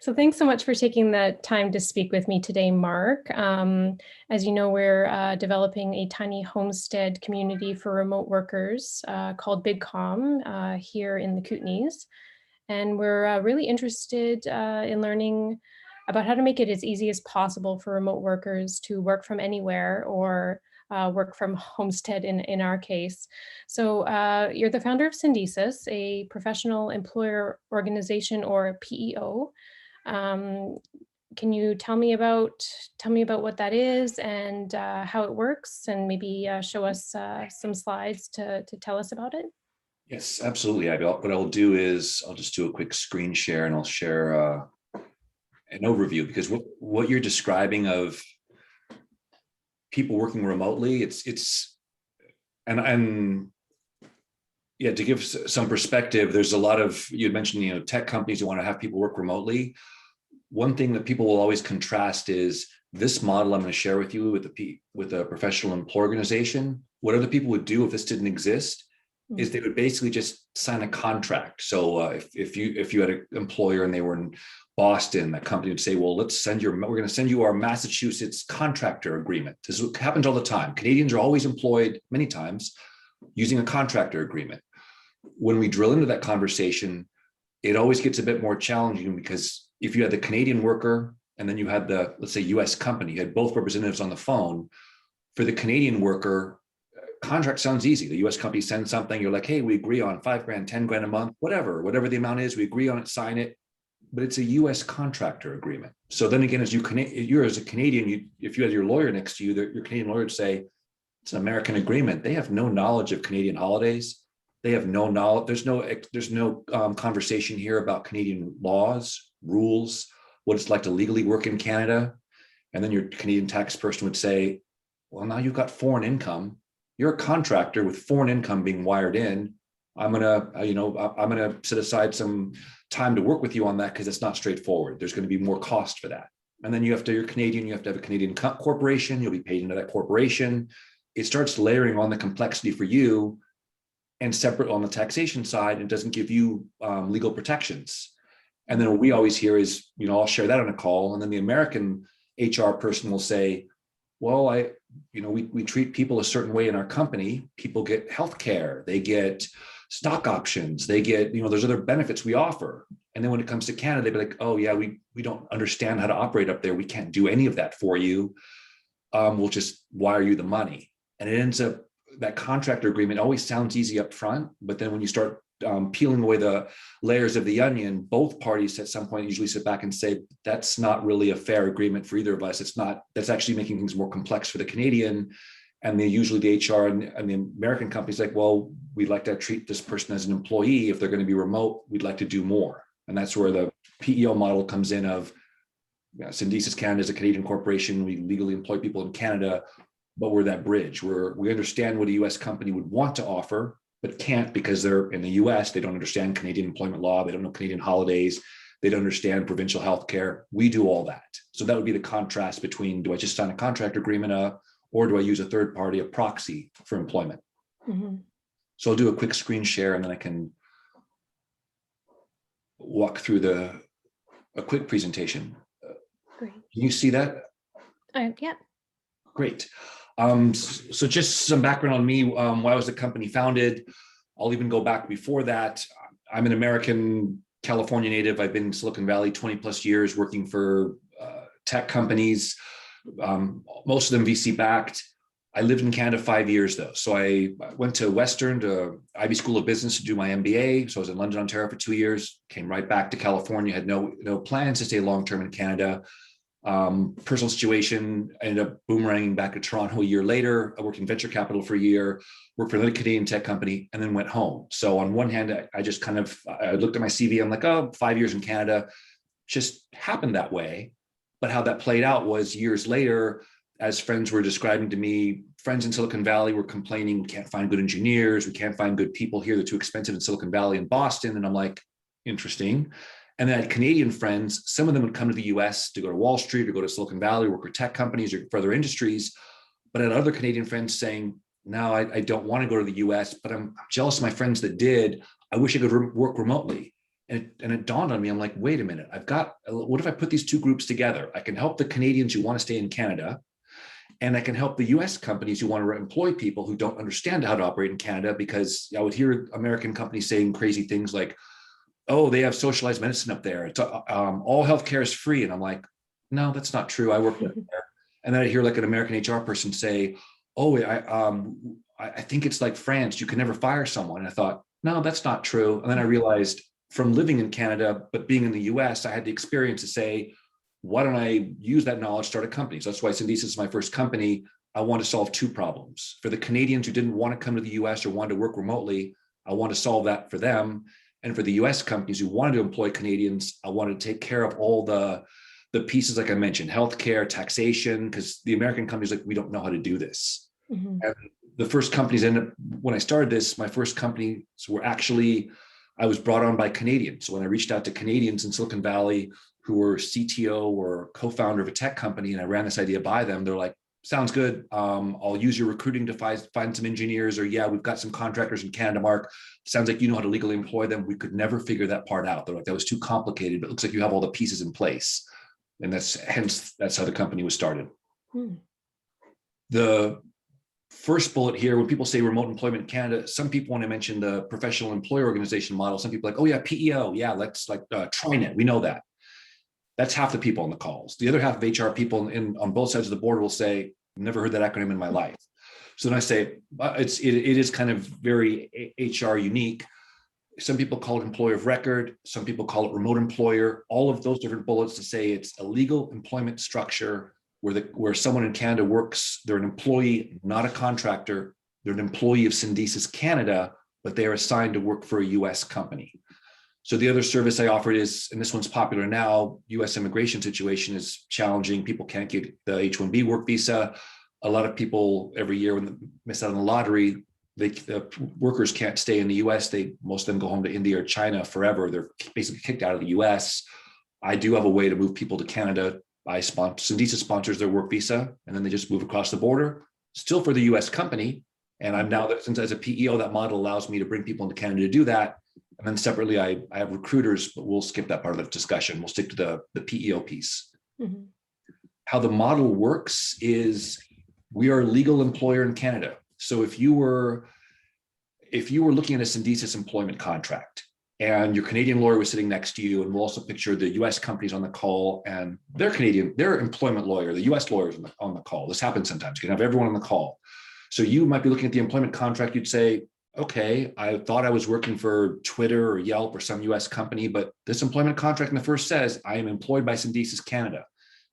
So thanks so much for taking the time to speak with me today, Mark. As you know, we're developing a tiny homestead community for remote workers called BigCom here in the Kootenays. And we're really interested in learning about how to make it as easy as possible for remote workers to work from anywhere or work from homestead in our case. So you're the founder of Syndesis, a professional employer organization or PEO. Um, can you tell me about what that is and how it works, and maybe show us some slides to tell us about it? Yes, absolutely. What I'll do is I'll just do a quick screen share and I'll share an overview, because what you're describing of people working remotely, and yeah, to give some perspective, there's a lot of, you had mentioned, tech companies who want to have people work remotely. One thing that people will always contrast is this model I'm going to share with you with a professional employer organization. What other people would do if this didn't exist is they would basically just sign a contract. So if you had an employer and they were in Boston, that company would say, well, we're going to send you our Massachusetts contractor agreement. This happens all the time. Canadians are always employed many times using a contractor agreement. When we drill into that conversation, it always gets a bit more challenging, because if you had the Canadian worker and then you had the, let's say, US company, you had both representatives on the phone. For the Canadian worker, contract sounds easy. The US company sends something, you're like, hey, we agree on $5,000, $10,000 a month, whatever the amount is, we agree on it, sign it. But it's a US contractor agreement. So then again, you're as a Canadian, if you had your lawyer next to you, your Canadian lawyer would say, it's an American agreement. They have no knowledge of Canadian holidays. They have no knowledge. There's no conversation here about Canadian laws, rules, what it's like to legally work in Canada. And then your Canadian tax person would say, well, now you've got foreign income. You're a contractor with foreign income being wired in. I'm gonna set aside some time to work with you on that, because it's not straightforward. There's going to be more cost for that. And then you're Canadian, you have to have a Canadian corporation. You'll be paid into that corporation. It starts layering on the complexity for you, and separate on the taxation side. It doesn't give you legal protections. And then what we always hear is, I'll share that on a call. And then the American HR person will say, well, we treat people a certain way in our company. People get healthcare, they get stock options, they get, there's other benefits we offer. And then when it comes to Canada, they'd be like, oh yeah, we don't understand how to operate up there. We can't do any of that for you. We'll just wire you the money. And it ends up, that contractor agreement always sounds easy up front, but then when you start peeling away the layers of the onion, both parties at some point usually sit back and say, that's not really a fair agreement for either of us. That's actually making things more complex for the Canadian. And usually the HR and the American companies like, well, we'd like to treat this person as an employee. If they're going to be remote, we'd like to do more. And that's where the PEO model comes in of, Syndesis Canada is a Canadian corporation. We legally employ people in Canada, but we're that bridge where we understand what a US company would want to offer, but can't, because they're in the US. They don't understand Canadian employment law. They don't know Canadian holidays. They don't understand provincial healthcare. We do all that. So that would be the contrast between, do I just sign a contract agreement up, or do I use a third party, a proxy for employment? Mm-hmm. So I'll do a quick screen share, and then I can walk through a quick presentation. Great. Can you see that? Yeah. Great. So just some background on me, why was the company founded? I'll even go back before that. I'm an American California native. I've been in Silicon Valley 20 plus years working for tech companies, most of them VC backed. I lived in Canada 5 years though. So I went to Western, to Ivy School of Business to do my MBA. So I was in London, Ontario for 2 years, came right back to California, had no plans to stay long-term in Canada. Personal situation, I ended up boomeranging back to Toronto a year later. I worked in venture capital for a year, worked for another Canadian tech company, and then went home. So on one hand, I just I looked at my CV. I'm like, oh, 5 years in Canada, just happened that way. But how that played out was years later, as friends were describing to me, friends in Silicon Valley were complaining, we can't find good engineers. We can't find good people here. They're too expensive in Silicon Valley and Boston. And I'm like, interesting. And then I had Canadian friends, some of them would come to the US to go to Wall Street or go to Silicon Valley, work for tech companies or for other industries. But I had other Canadian friends saying, no, I don't want to go to the US, but I'm jealous of my friends that did. I wish I could work remotely. And it dawned on me, I'm like, wait a minute, what if I put these two groups together? I can help the Canadians who want to stay in Canada, and I can help the US companies who want to employ people who don't understand how to operate in Canada, because I would hear American companies saying crazy things like, oh, they have socialized medicine up there. It's all healthcare is free. And I'm like, no, that's not true. I work there. And then I hear like an American HR person say, oh, I think it's like France. You can never fire someone. And I thought, no, that's not true. And then I realized from living in Canada, but being in the US, I had the experience to say, why don't I use that knowledge to start a company? So that's why Syndesis is my first company. I want to solve two problems. For the Canadians who didn't want to come to the US or wanted to work remotely, I want to solve that for them. And for the US companies who wanted to employ Canadians, I wanted to take care of all the pieces, like I mentioned, healthcare, taxation, because the American companies like, we don't know how to do this. And the first companies when I started this, my first companies were actually, I was brought on by Canadians. So when I reached out to Canadians in Silicon Valley who were CTO or co-founder of a tech company, and I ran this idea by them, they're like, sounds good. I'll use your recruiting to find some engineers, or yeah, we've got some contractors in Canada, Mark. Sounds like you know how to legally employ them. We could never figure that part out. They're like, that was too complicated, but it looks like you have all the pieces in place. And that's how the company was started. The first bullet here, when people say remote employment in Canada, some people, when I mention the professional employer organization model, some people are like, oh yeah, PEO. Yeah, let's like TriNet. We know that. That's half the people on the calls. The other half of HR people on both sides of the board will say, never heard that acronym in my life. So then I say, it is kind of very HR unique. Some people call it employer of record. Some people call it remote employer. All of those different bullets to say it's a legal employment structure where someone in Canada works. They're an employee, not a contractor. They're an employee of Syndesis Canada, but they are assigned to work for a US company. So the other service I offered is, and this one's popular now, US immigration situation is challenging. People can't get the H-1B work visa. A lot of people every year when they miss out on the lottery, the workers can't stay in the US. Most of them go home to India or China forever. They're basically kicked out of the US. I do have a way to move people to Canada. Syndesis sponsors their work visa, and then they just move across the border, still for the US company. And I'm now, since as a PEO, that model allows me to bring people into Canada to do that. And then separately, I have recruiters, but we'll skip that part of the discussion. We'll stick to the PEO piece. How the model works is we are a legal employer in Canada. So if you were looking at a Syndesis employment contract and your Canadian lawyer was sitting next to you, and we'll also picture the US companies on the call and their employment lawyer, the US lawyers on the call. This happens sometimes. You can have everyone on the call. So you might be looking at the employment contract. You'd say, okay, I thought I was working for Twitter or Yelp or some US company, but this employment contract in the first says I am employed by Syndesis Canada.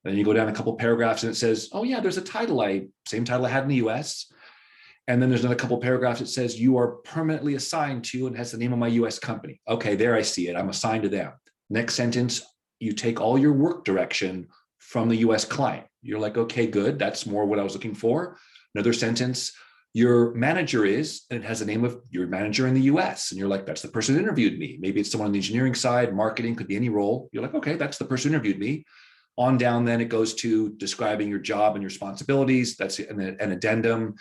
And then you go down a couple of paragraphs and it says, oh yeah, there's a title, same title I had in the US. And then there's another couple of paragraphs that says you are permanently assigned to, and has the name of my US company. Okay, there I see it. I'm assigned to them. Next sentence, you take all your work direction from the US client. You're like, okay, good. That's more what I was looking for. Another sentence, your manager is, and it has the name of your manager in the US. And you're like, that's the person who interviewed me. Maybe it's someone on the engineering side, marketing, could be any role. You're like, okay, that's the person who interviewed me. On down, then it goes to describing your job and your responsibilities. That's an addendum.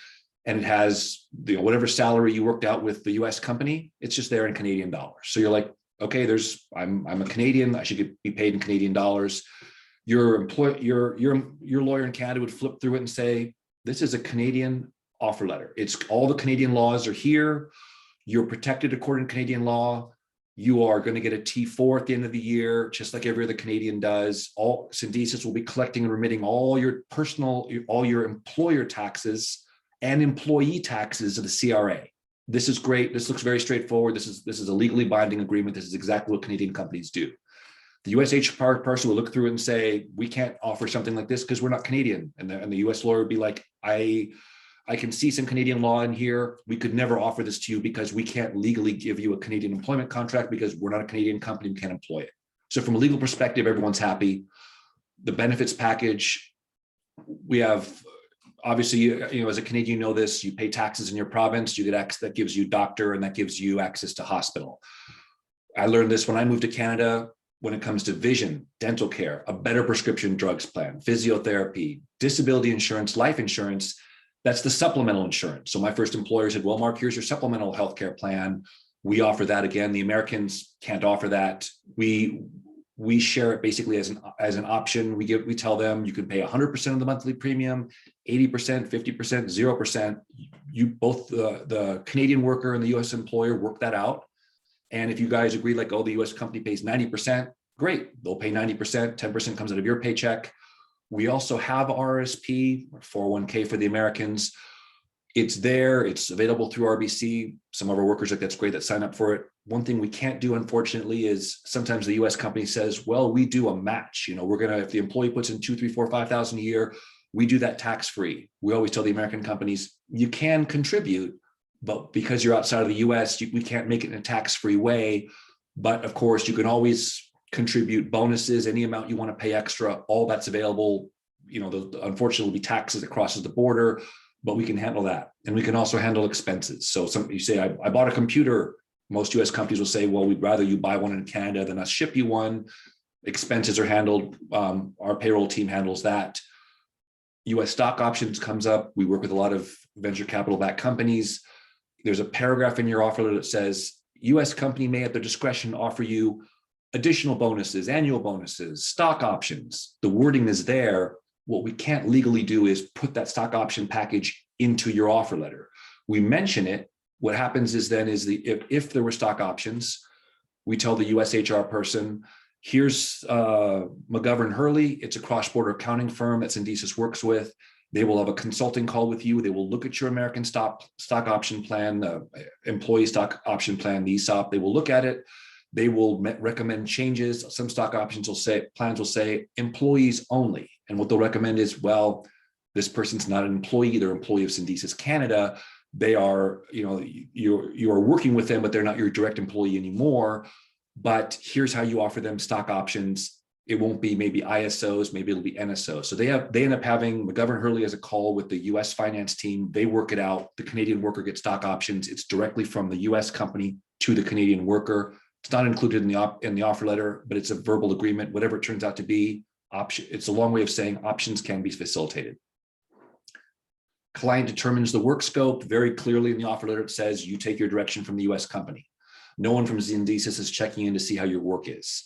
And it has whatever salary you worked out with the US company, it's just there in Canadian dollars. So you're like, okay, I'm a Canadian, I should be paid in Canadian dollars. Your lawyer in Canada would flip through it and say, this is a Canadian offer letter. It's all the Canadian laws are here. You're protected according to Canadian law. You are going to get a T4 at the end of the year, just like every other Canadian does. All Syndesis will be collecting and remitting all your employer taxes and employee taxes to the CRA. This is great. This looks very straightforward. This is a legally binding agreement. This is exactly what Canadian companies do. The US HR person will look through it and say, we can't offer something like this because we're not Canadian. And the US lawyer would be like, I can see some Canadian law in here. We could never offer this to you because we can't legally give you a Canadian employment contract because we're not a Canadian company. We can't employ it. So from a legal perspective, everyone's happy. The benefits package, we have, obviously, as a Canadian, you know this, you pay taxes in your province, you get access, that gives you doctor, and that gives you access to hospital. I learned this when I moved to Canada. When it comes to vision, dental care, a better prescription drugs plan, physiotherapy, disability insurance, life insurance, that's the supplemental insurance. So my first employer said, well, Mark, here's your supplemental healthcare plan. We offer that. Again, the Americans can't offer that. We share it basically as an option. We tell them you can pay 100% of the monthly premium, 80%, 50%, 0%. You both the Canadian worker and the US employer work that out. And if you guys agree, like, oh, the US company pays 90%, great. They'll pay 90%, 10% comes out of your paycheck. We also have RSP, 401k for the Americans. It's there, it's available through RBC. Some of our workers, like, that's great, that sign up for it. One thing we can't do, unfortunately, is sometimes the US company says, well, we do a match. We're gonna, if the employee puts in 2, 3, 4, 5,000 a year, we do that tax-free. We always tell the American companies, you can contribute, but because you're outside of the US, we can't make it in a tax-free way. But of course, you can always contribute bonuses, any amount you want to pay extra, all that's available. Unfortunately, will be taxes that crosses the border, but we can handle that. And we can also handle expenses. So you say, I bought a computer. Most US companies will say, well, we'd rather you buy one in Canada than us ship you one. Expenses are handled. Our payroll team handles that. US stock options comes up. We work with a lot of venture capital backed companies. There's a paragraph in your offer letter that says, US company may at their discretion offer you additional bonuses, annual bonuses, stock options. The wording is there. What we can't legally do is put that stock option package into your offer letter. We mention it. What happens is then is if there were stock options, we tell the US HR person, here's McGovern Hurley. It's a cross-border accounting firm that Syndesus works with. They will have a consulting call with you. They will look at your American stock option plan, the employee stock option plan, the ESOP. They will look at it. They will recommend changes. Some stock options plans will say employees only. And what they'll recommend is, well, this person's not an employee, they're an employee of Syndesus Canada. They are, you are working with them, but they're not your direct employee anymore. But here's how you offer them stock options. It won't be maybe ISOs, maybe it'll be NSOs. So they end up having McGovern Hurley as a call with the US finance team. They work it out. The Canadian worker gets stock options. It's directly from the US company to the Canadian worker. It's not included in the offer letter, but it's a verbal agreement, whatever it turns out to be. It's a long way of saying options can be facilitated. Client determines the work scope. Very clearly in the offer letter, it says you take your direction from the US company. No one from Syndesus is checking in to see how your work is.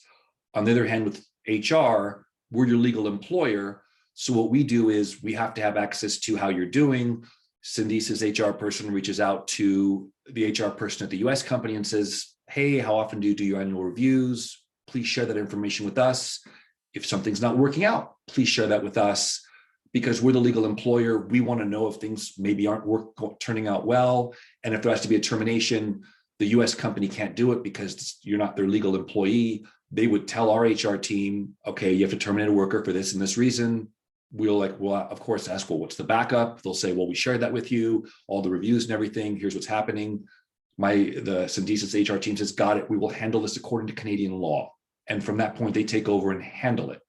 On the other hand, with HR, we're your legal employer. So what we do is we have to have access to how you're doing. Syndesus HR person reaches out to the HR person at the US company and says, hey, how often do you do your annual reviews? Please share that information with us. If something's not working out, please share that with us. Because we're the legal employer, we want to know if things maybe aren't turning out well. And if there has to be a termination, the US company can't do it because you're not their legal employee. They would tell our HR team, okay, you have to terminate a worker for this and this reason. Well, of course, ask, well, what's the backup? They'll say, well, we shared that with you, all the reviews and everything. Here's what's happening. The Syndesus HR team says, got it. We will handle this according to Canadian law. And from that point, they take over and handle it.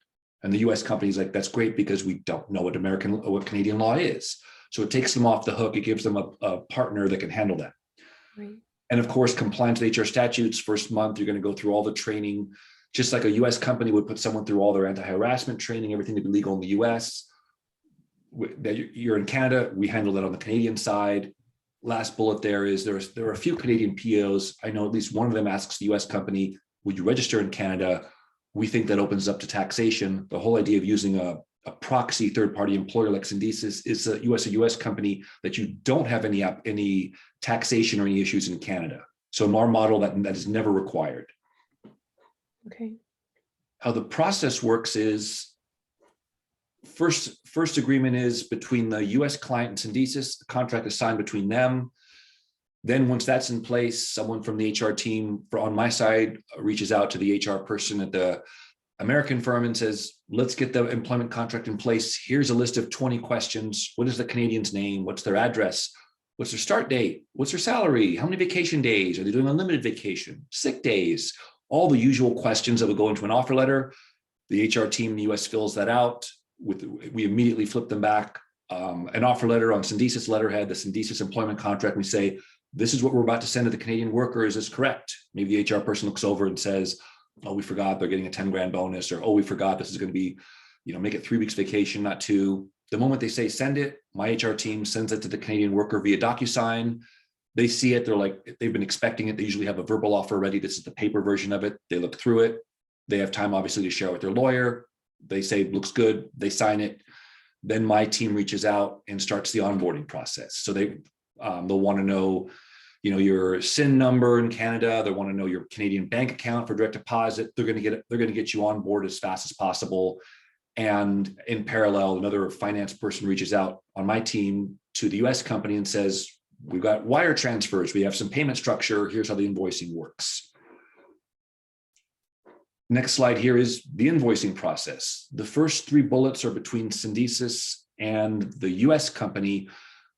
And the US company's like, that's great because we don't know what Canadian law is. So it takes them off the hook. It gives them a partner that can handle that. Right. And of course, compliance with HR statutes, first month, you're going to go through all the training, just like a US company would put someone through all their anti-harassment training, everything to be legal in the US. You're in Canada, we handle that on the Canadian side. Last bullet there is there are a few Canadian POs. I know at least one of them asks the US company, would you register in Canada? We think that opens up to taxation. The whole idea of using a proxy third-party employer like Syndesus is a US company that you don't have any taxation or any issues in Canada. So in our model, that is never required. Okay. How the process works is first agreement is between the US client and Syndesus. The contract is signed between them. Then once that's in place, someone from the HR team on my side reaches out to the HR person at the American firm and says, let's get the employment contract in place. Here's a list of 20 questions. What is the Canadian's name? What's their address? What's their start date? What's their salary? How many vacation days? Are they doing unlimited vacation? Sick days? All the usual questions that would go into an offer letter. The HR team in the US fills that out. We immediately flip them back an offer letter on Syndesus letterhead, the Syndesus employment contract. We say, this is what we're about to send to the Canadian worker. Is this correct? Maybe the HR person looks over and says, oh, we forgot they're getting a 10 grand bonus, or, oh, we forgot this is going to be, make it 3 weeks vacation, not 2. The moment they say send it, my HR team sends it to the Canadian worker via DocuSign. They see it, they're like, they've been expecting it. They usually have a verbal offer ready. This is the paper version of it. They look through it. They have time, obviously, to share with their lawyer. They say, looks good. They sign it. Then my team reaches out and starts the onboarding process. So they'll want to know, your SIN number in Canada. They want to know your Canadian bank account for direct deposit. They're going to get you on board as fast as possible. And in parallel, another finance person reaches out on my team to the US company and says, we've got wire transfers. We have some payment structure. Here's how the invoicing works. Next slide here is the invoicing process. The first 3 bullets are between Syndesis and the US company.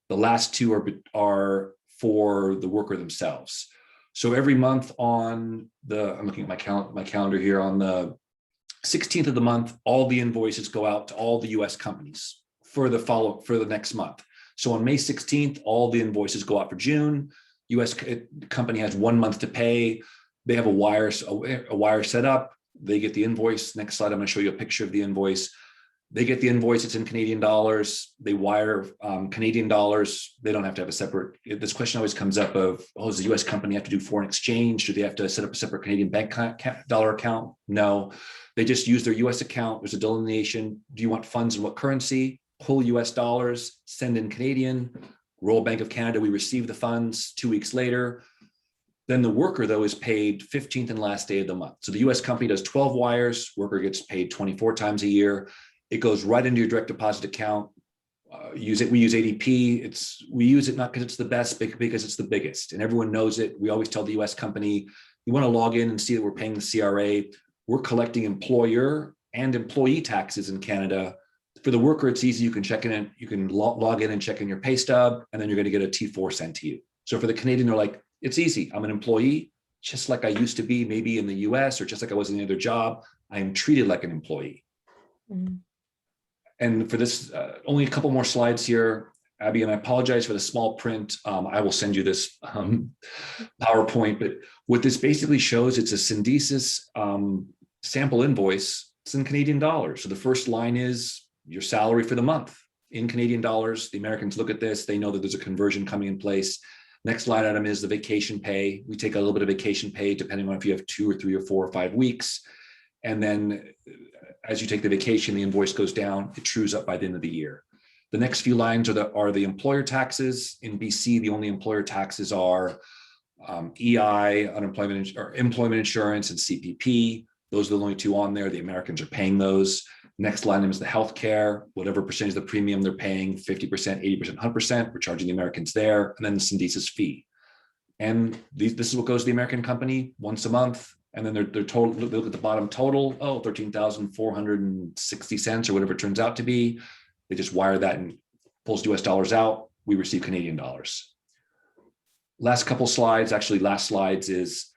The last 2 are for the worker themselves. So every month I'm looking at my calendar here, on the 16th of the month, all the invoices go out to all the US companies for the next month. So on May 16th, all the invoices go out for June. US company has 1 month to pay. They have a wire set up. They get the invoice. Next slide, I'm going to show you a picture of the invoice. They get the invoice. It's in Canadian dollars. They wire Canadian dollars. They don't have to have a separate. This question always comes up of, does the US company have to do foreign exchange? Do they have to set up a separate Canadian bank dollar account? No, they just use their US account. There's a delineation. Do you want funds in what currency? Pull US dollars, send in Canadian. Royal Bank of Canada, we receive the funds 2 weeks later. Then the worker, though, is paid 15th and last day of the month. So the US company does 12 wires, worker gets paid 24 times a year. It goes right into your direct deposit account. We use ADP. We use it not because it's the best, but because it's the biggest, and everyone knows it. We always tell the US company, you want to log in and see that we're paying the CRA. We're collecting employer and employee taxes in Canada. For the worker, it's easy. You can check in, you can log in and check in your pay stub, and then you're going to get a T4 sent to you. So for the Canadian, they're like, it's easy. I'm an employee, just like I used to be, maybe in the US, or just like I was in any other job. I am treated like an employee. Mm-hmm. And for this, only a couple more slides here, Abby, and I apologize for the small print. I will send you this PowerPoint, but what this basically shows, it's a Syndesis sample invoice. It's in Canadian dollars. So the first line is your salary for the month in Canadian dollars. The Americans look at this, they know that there's a conversion coming in place. Next line item is the vacation pay. We take a little bit of vacation pay depending on if you have 2 or 3 or 4 or 5 weeks. And then as you take the vacation, the invoice goes down, it trues up by the end of the year. The next few lines are the employer taxes. In BC, the only employer taxes are EI, unemployment or employment insurance, and CPP. Those are the only 2 on there. The Americans are paying those. Next line is the healthcare, whatever percentage of the premium they're paying, 50%, 80%, 100%, we're charging the Americans there, and then the Syndesis fee. And this is what goes to the American company once a month. And then their total, they look at the bottom total, 13,460 cents or whatever it turns out to be. They just wire that and pulls US dollars out. We receive Canadian dollars. Last slides is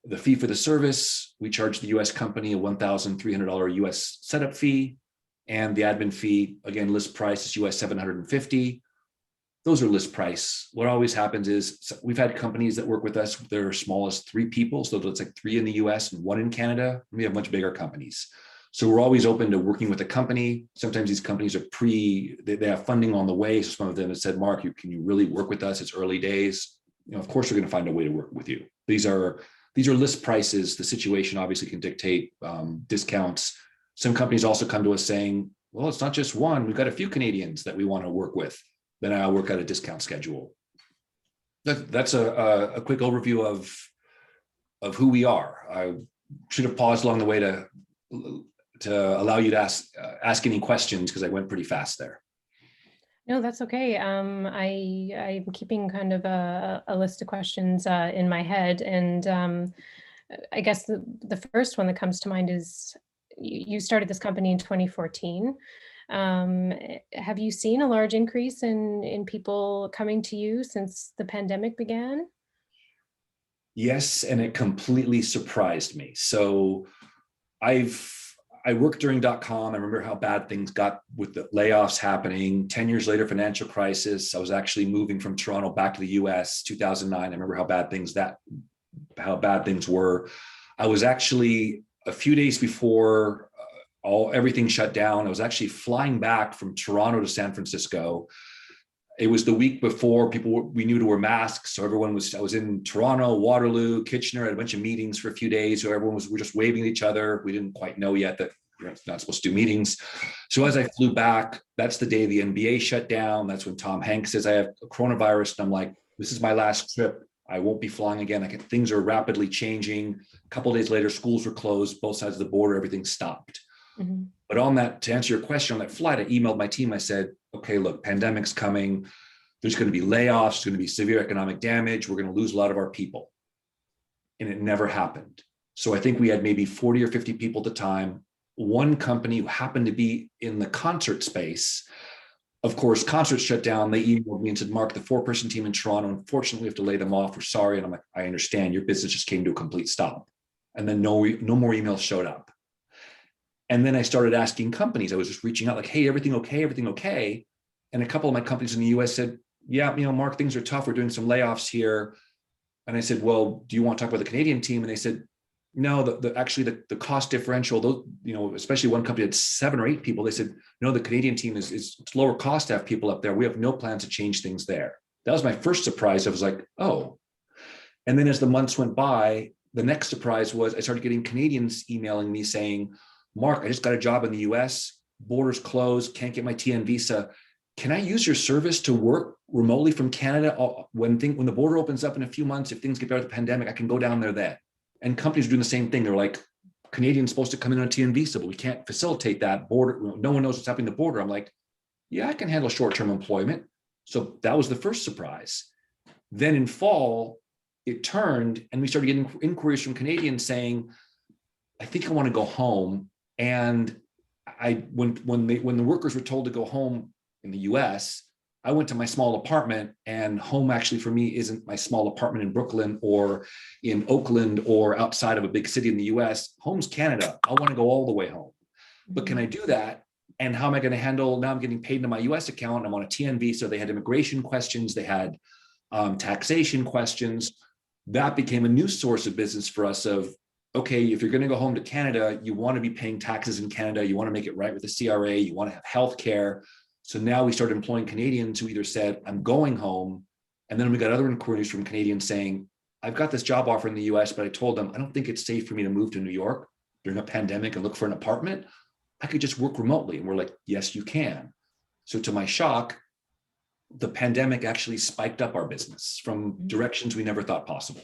the fee for the service. We charge the US company a $1,300 US setup fee, and the admin fee, again, list price is US $750. Those are list price. What always happens is we've had companies that work with us, they're as small as 3 people. So it's like 3 in the US and 1 in Canada. We have much bigger companies. So we're always open to working with a company. Sometimes these companies are they have funding on the way. So some of them have said, Mark, can you really work with us? It's early days. Of course, we're going to find a way to work with you. These are list prices. The situation obviously can dictate discounts. Some companies also come to us saying, well, it's not just one. We've got a few Canadians that we want to work with. Then I'll work out a discount schedule. That's a quick overview of who we are. I should have paused along the way to allow you to ask any questions, because I went pretty fast there. No, that's okay. I'm keeping kind of a list of questions in my head, and I guess the first one that comes to mind is you started this company in 2014. Have you seen a large increase in people coming to you since the pandemic began? Yes, and it completely surprised me. So I worked during .com. I remember how bad things got with the layoffs happening. 10 years later, financial crisis. I was actually moving from Toronto back to the US, 2009. I remember how bad things were. I was actually, a few days before everything shut down, I was actually flying back from Toronto to San Francisco. It was the week before we knew to wear masks. So I was in Toronto, Waterloo, Kitchener, had a bunch of we're just waving at each other. We didn't quite know yet that you're not supposed to do meetings. So as I flew back, that's the day the NBA shut down. That's when Tom Hanks says, I have a coronavirus. And I'm like, this is my last trip. I won't be flying again. Things are rapidly changing. A couple of days later, schools were closed, both sides of the border, everything stopped. Mm-hmm. But on that, to answer your question, on that flight, I emailed my team. I said, okay, look, pandemic's coming. There's going to be layoffs. There's going to be severe economic damage. We're going to lose a lot of our people. And it never happened. So I think we had maybe 40 or 50 people at the time. One company who happened to be in the concert space, of course, concerts shut down. They emailed me and said, Mark, the 4-person team in Toronto, unfortunately, we have to lay them off. We're sorry. And I'm like, I understand. Your business just came to a complete stop. And then no more emails showed up. And then I started asking companies. I was just reaching out like, hey, everything okay? Everything okay? And a couple of my companies in the US said, yeah, Mark, things are tough. We're doing some layoffs here. And I said, well, do you want to talk about the Canadian team? And they said, no, the cost differential, those, especially one company had 7 or 8 people. They said, no, the Canadian team is it's lower cost to have people up there. We have no plans to change things there. That was my first surprise. I was like, oh. And then as the months went by, the next surprise was I started getting Canadians emailing me saying, Mark, I just got a job in the US, borders closed, can't get my TN visa. Can I use your service to work remotely from Canada? When the border opens up in a few months, if things get better with the pandemic, I can go down there then. And companies are doing the same thing. They're like, Canadians supposed to come in on a TN visa, but we can't facilitate that border. No one knows what's happening in the border. I'm like, yeah, I can handle short-term employment. So that was the first surprise. Then in fall, it turned and we started getting inquiries from Canadians saying, I think I want to go home. And when the workers were told to go home in the US, I went to my small apartment, and home actually for me isn't my small apartment in Brooklyn or in Oakland or outside of a big city in the US. Home's Canada. I want to go all the way home. But can I do that? And how am I going to handle, now I'm getting paid into my US account. I'm on a TNV. So they had immigration questions. They had taxation questions. That became a new source of business for us of, okay, if you're going to go home to Canada, you want to be paying taxes in Canada. You want to make it right with the CRA. You want to have healthcare. So now we started employing Canadians who either said, I'm going home. And then we got other inquiries from Canadians saying, I've got this job offer in the US, but I told them, I don't think it's safe for me to move to New York during a pandemic and look for an apartment. I could just work remotely. And we're like, yes, you can. So to my shock, the pandemic actually spiked up our business from directions we never thought possible.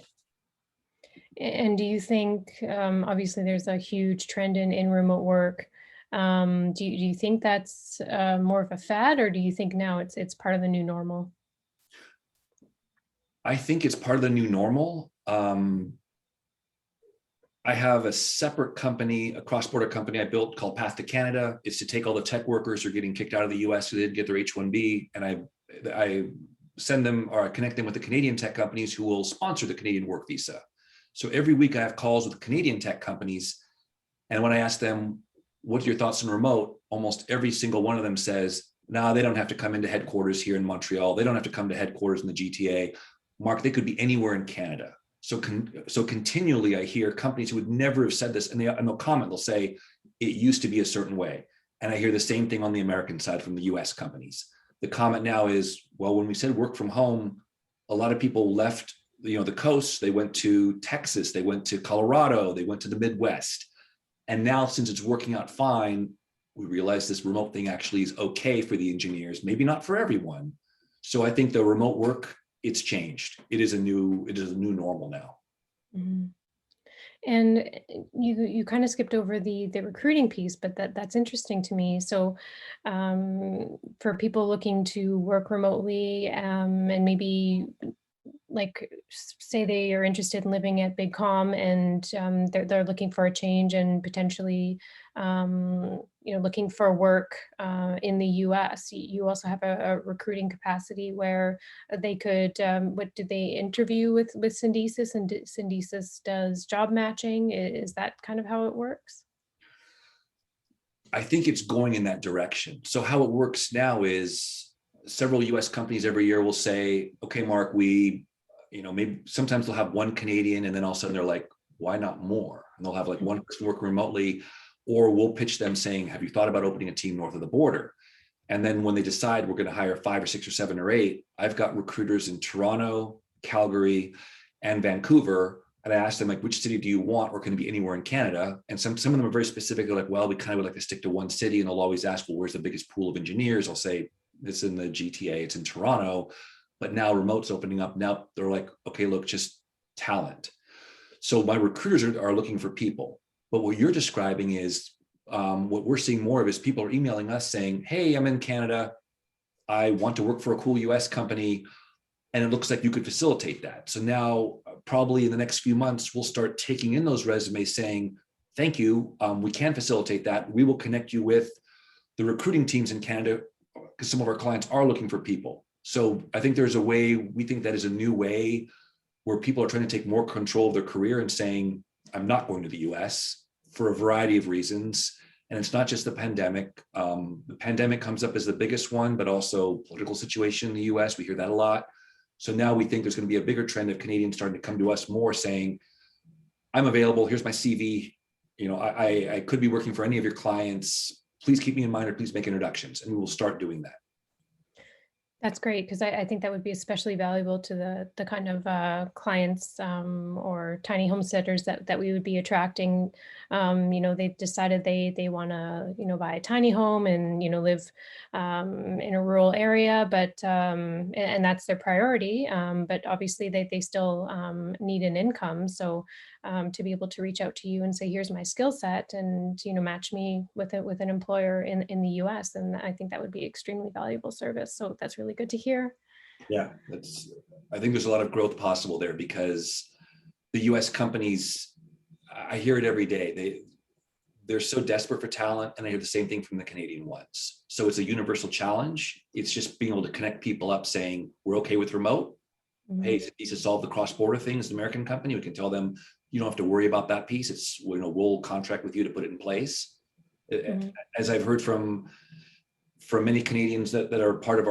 And do you think, obviously there's a huge trend in remote work. Do you think that's more of a fad, or do you think now it's part of the new normal? I think it's part of the new normal. I have a separate company, a cross-border company I built called Path to Canada. It's to take all the tech workers who are getting kicked out of the US who didn't get their H-1B, and I send them or I connect them with the Canadian tech companies who will sponsor the Canadian work visa. So every week I have calls with Canadian tech companies, and when I ask them, what are your thoughts on remote? Almost every single one of them says, no, they don't have to come into headquarters here in Montreal. They don't have to come to headquarters in the GTA. Mark, they could be anywhere in Canada. So continually I hear companies who would never have said this, and they'll comment, they'll say, it used to be a certain way. And I hear the same thing on the American side from the US companies. The comment now is, well, when we said work from home, a lot of people left the coast, they went to Texas, they went to Colorado, they went to the Midwest. And now since it's working out fine, we realize this remote thing actually is okay for the engineers, maybe not for everyone. So I think the remote work, it's changed. It is a new normal now. Mm-hmm. And you kind of skipped over the recruiting piece, but that's interesting to me. So for people looking to work remotely and maybe like say they are interested in living at Big Com and they're looking for a change and potentially looking for work in the US. You also have a recruiting capacity where they could did they interview with Syndesis, and Syndesis does job matching? Is that kind of how it works? I think it's going in that direction. So how it works now is several US companies every year will say, okay, Mark, maybe sometimes they'll have one Canadian, and then all of a sudden they're like, why not more? And they'll have like one person working remotely, or we'll pitch them saying, have you thought about opening a team north of the border? And then when they decide we're going to hire 5 or 6 or 7 or 8, I've got recruiters in Toronto, Calgary, and Vancouver. And I asked them, like, which city do you want, or can it be anywhere in Canada? And some of them are very specific. They're like, well, we kind of would like to stick to one city. And they'll always ask, well, where's the biggest pool of engineers? I'll say, it's in the GTA, it's in Toronto. But now remote's opening up. Now they're like, okay, look, just talent. So my recruiters are looking for people. But what you're describing is what we're seeing more of is people are emailing us saying, hey, I'm in Canada. I want to work for a cool US company. And it looks like you could facilitate that. So now probably in the next few months, we'll start taking in those resumes saying, thank you, we can facilitate that. We will connect you with the recruiting teams in Canada because some of our clients are looking for people. So I think there's a way, we think that is a new way where people are trying to take more control of their career and saying, I'm not going to the US for a variety of reasons. And it's not just the pandemic. The pandemic comes up as the biggest one, but also political situation in the US. We hear that a lot. So now we think there's going to be a bigger trend of Canadians starting to come to us more saying, I'm available, here's my CV. You know, I could be working for any of your clients. Please keep me in mind or please make introductions. And we will start doing that. That's great, because I think that would be especially valuable to the kind of clients or tiny homesteaders that we would be attracting. They've decided they want to, buy a tiny home and, live in a rural area, but and that's their priority. But obviously they still need an income. So to be able to reach out to you and say, here's my skill set, and match me with an employer in the US, and I think that would be extremely valuable service. So that's really good to hear. Yeah, I think there's a lot of growth possible there because the US companies, I hear it every day, they're so desperate for talent, and I hear the same thing from the Canadian ones. So it's a universal challenge. It's just being able to connect people up saying, we're okay with remote. Mm-hmm. Hey, it needs to solve the cross-border thing as an American company. We can tell them, you don't have to worry about that piece. It's, we'll contract with you to put it in place. Mm-hmm. As I've heard from many Canadians that are part of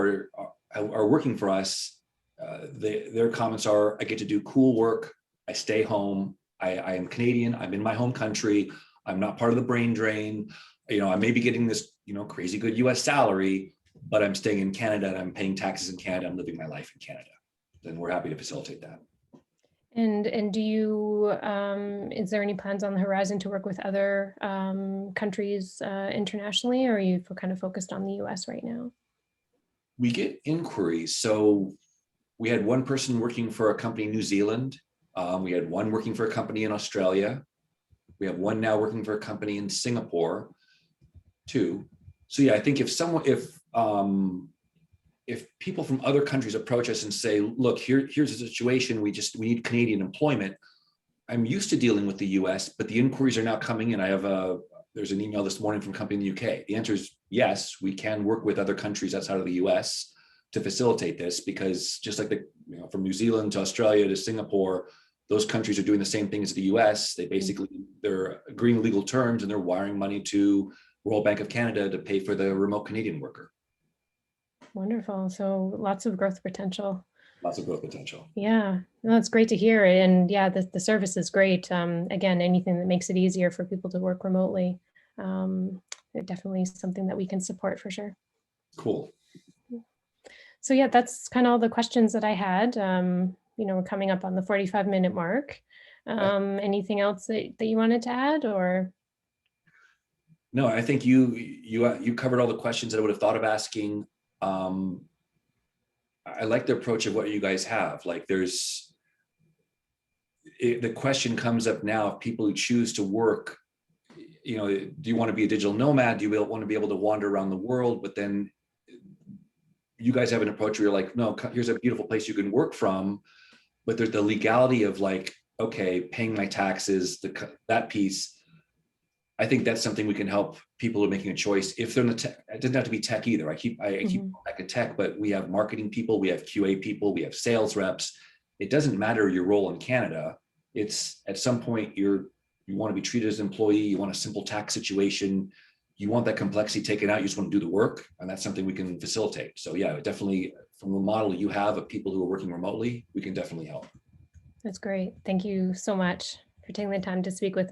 are working for us, their comments are, I get to do cool work. I stay home. I am Canadian. I'm in my home country. I'm not part of the brain drain. I may be getting this, crazy good US salary, but I'm staying in Canada and I'm paying taxes in Canada. I'm living my life in Canada. Then we're happy to facilitate that. And do you, is there any plans on the horizon to work with other countries internationally, or are you kind of focused on the US right now? We get inquiries. So we had one person working for a company in New Zealand. We had one working for a company in Australia. We have one now working for a company in Singapore, too. So yeah, I think if people from other countries approach us and say, look, here's a situation, we need Canadian employment. I'm used to dealing with the US, but the inquiries are now coming in. There's an email this morning from a company in the UK. The answer is yes, we can work with other countries outside of the US to facilitate this, because just like from New Zealand to Australia to Singapore, those countries are doing the same thing as the US. They're agreeing legal terms and they're wiring money to Royal Bank of Canada to pay for the remote Canadian worker. Wonderful. So lots of growth potential. Lots of growth potential. Yeah, no, that's great to hear. And yeah, the service is great. Again, anything that makes it easier for people to work remotely, definitely something that we can support for sure. Cool. So yeah, that's kind of all the questions that I had. We're coming up on the 45-minute mark. Anything else that you wanted to add, or? No, I think you covered all the questions that I would have thought of asking. I like the approach of what you guys have. Like the question comes up now of people who choose to work, do you want to be a digital nomad? Do you want to be able to wander around the world? But then you guys have an approach where you're like, no, here's a beautiful place you can work from, but there's the legality of like, okay, paying my taxes, that piece. I think that's something we can help people who are making a choice. If they're in the tech, it doesn't have to be tech either. I keep back at tech, but we have marketing people, we have QA people, we have sales reps. It doesn't matter your role in Canada. It's at some point you want to be treated as an employee. You want a simple tax situation. You want that complexity taken out. You just want to do the work, and that's something we can facilitate. So yeah, definitely from the model you have of people who are working remotely, we can definitely help. That's great. Thank you so much for taking the time to speak with me.